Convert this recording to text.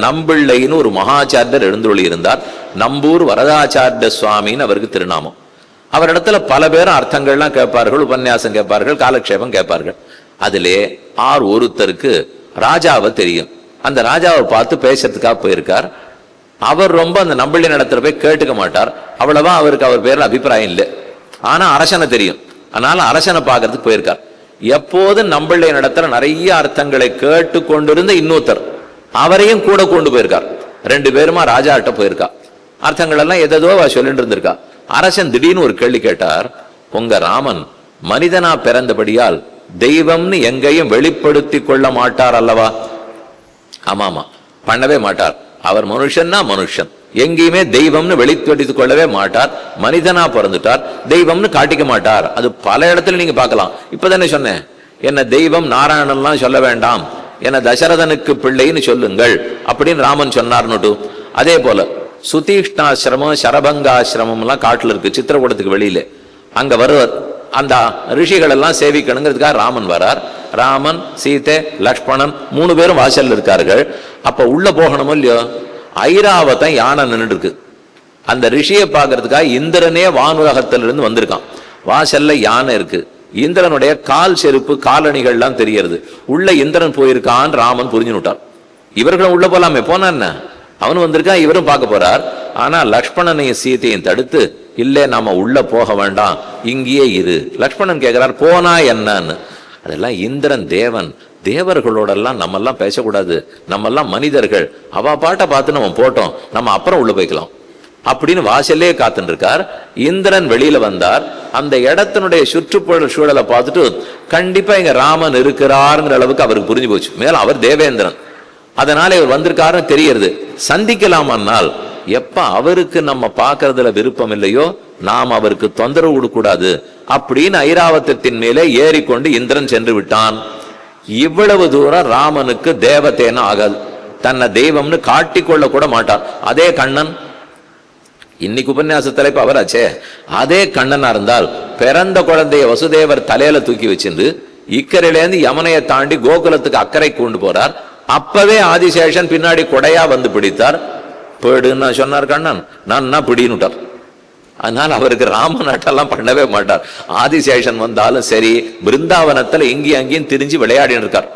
நம்பிள்ளைன்னு ஒரு மகாச்சாரியர் எழுந்தொழி இருந்தார். நம்பூர் வரதாச்சாரிய சுவாமின்னு அவருக்கு திருநாமம். அவரிடத்துல பல பேரும் அர்த்தங்கள்லாம் கேட்பார்கள், உபன்யாசம் கேட்பார்கள், காலக்ஷேபம் கேட்பார்கள். அதிலே ஒருத்தருக்கு ராஜாவை தெரியும். அந்த ராஜாவை பார்த்து பேசுறதுக்காக போயிருக்கார். அவர் ரொம்ப அந்த நம்பிள்ளை நடத்துல போய் கேட்டுக்க மாட்டார். அவ்வளவா அவருக்கு அவர் பேர்ல அபிப்பிராயம் இல்லை. ஆனா அரசனை தெரியும். அதனால அரசனை பார்க்கறதுக்கு போயிருக்கார். எப்போது நம்பிள்ளை நடத்துல நிறைய அர்த்தங்களை கேட்டு கொண்டிருந்த இன்னொருத்தர் அவரையும் கூட கொண்டு போயிருக்கார். ரெண்டு பேருமா ராஜாட்ட போயிருக்கா. அர்த்தங்கள் எல்லாம் எதோ சொல்லிட்டு இருந்திருக்கா. அரசன் திடீர்னு ஒரு கேள்வி கேட்டார். உங்க ராமன் மனிதனா பிறந்தபடியால் தெய்வம்னு எங்கேயும் வெளிப்படுத்தி கொள்ள மாட்டார் அல்லவா? ஆமாமா, பண்ணவே மாட்டார். அவர் மனுஷன்னா மனுஷன், எங்கேயுமே தெய்வம்னு வெளிப்படுத்திக் கொள்ளவே மாட்டார். மனிதனா பிறந்துட்டார், தெய்வம்னு காட்டிக்க மாட்டார். அது பல இடத்துல நீங்க பார்க்கலாம். இப்பதானே சொன்னேன், என்ன தெய்வம் நாராயணன்லாம் சொல்ல வேண்டாம், என்ன தசரதனுக்கு பிள்ளைன்னு சொல்லுங்கள் அப்படின்னு ராமன் சொன்னார்னுட்டு. அதே போல சுதீஷ்ணாசிரமம், சரபங்காசிரமம் எல்லாம் காட்டுல இருக்கு, சித்திரக்கூடத்துக்கு வெளியில. அங்க வருவார். அந்த ரிஷிகள் எல்லாம் சேவிக்கணுங்கிறதுக்காக ராமன் வரார். ராமன், சீதை, லக்ஷ்மணன் 3 பேரும் வாசல்ல இருக்கார்கள். அப்ப உள்ள போகணுமோ இல்லையோ, ஐராவதம் யானை நின்று இருக்கு. அந்த ரிஷியை பார்க்கறதுக்காக இந்திரனே வானுலகத்திலிருந்து வந்திருக்கான். வாசல்ல யானை இருக்கு. இந்திரனுடைய கால் செருப்பு, காலணிகள்லாம் தெரியறது. உள்ள இந்திரன் போயிருக்கான்னு ராமன் புரிஞ்சு விட்டார். இவர்களும் உள்ள போலாமே, போனா என்ன, அவனும் வந்திருக்கான், இவரும் பார்க்க போறார். ஆனா லக்ஷ்மணனையும் சீதையும் தடுத்து, இல்ல நாம உள்ள போக வேண்டாம், இங்கேயே இரு. லக்ஷ்மணன் கேட்கிறார், போனா என்னன்னு. அதெல்லாம் இந்திரன் தேவன், தேவர்களோடெல்லாம் நம்ம எல்லாம் பேசக்கூடாது, நம்ம எல்லாம் மனிதர்கள், அவ பாட்டை பார்த்து நம்ம போட்டோம், நம்ம அப்புறம் உள்ள போய்க்கலாம் அப்படின்னு வாசல்லே காத்துட்டு இருக்கார். இந்திரன் வெளியில வந்தார். அந்த இடத்தினுடைய சுற்றுப்புற சூழலை பார்த்துட்டு கண்டிப்பா இங்க ராமன் இருக்கிறாருங்கிற அளவுக்கு அவருக்கு புரிஞ்சு போச்சு. மேலும் அவர் தேவேந்திரன், அதனால இவர் வந்திருக்காருன்னு தெரியறது. சந்திக்கலாமானால் எப்ப அவருக்கு நம்ம பார்க்கறதுல விருப்பம் இல்லையோ நாம் அவருக்கு தொந்தரவு கொடுக்கூடாது அப்படின்னு ஐராவதத்தின் மேலே ஏறிக்கொண்டு இந்திரன் சென்று விட்டான். இவ்வளவு தூரம் ராமனுக்கு தேவதேன ஆகாது, தன்னை தெய்வம்னு காட்டிக்கொள்ள கூட மாட்டார். அதே கண்ணன், இன்னைக்கு உபன்யாச தலைப்பு அவராச்சே, அதே கண்ணனா இருந்தால் பிறந்த குழந்தைய வசுதேவர் தலையில தூக்கி வச்சிருந்து இக்கரையிலேருந்து யமுனையை தாண்டி கோகுலத்துக்கு அக்கறை கொண்டு போறார். அப்பவே ஆதிசேஷன் பின்னாடி கொடையா வந்து பிடித்தார். பேடுன்னு சொன்னார் கண்ணன், நான் பிடினுட்டார். அதனால அவருக்கு ராம நாட்டெல்லாம் பண்ணவே மாட்டார். ஆதிசேஷன் வந்தாலும் சரி, பிருந்தாவனத்துல இங்கேயும் அங்கேயும் திரிஞ்சு விளையாடின்னு இருக்கார்.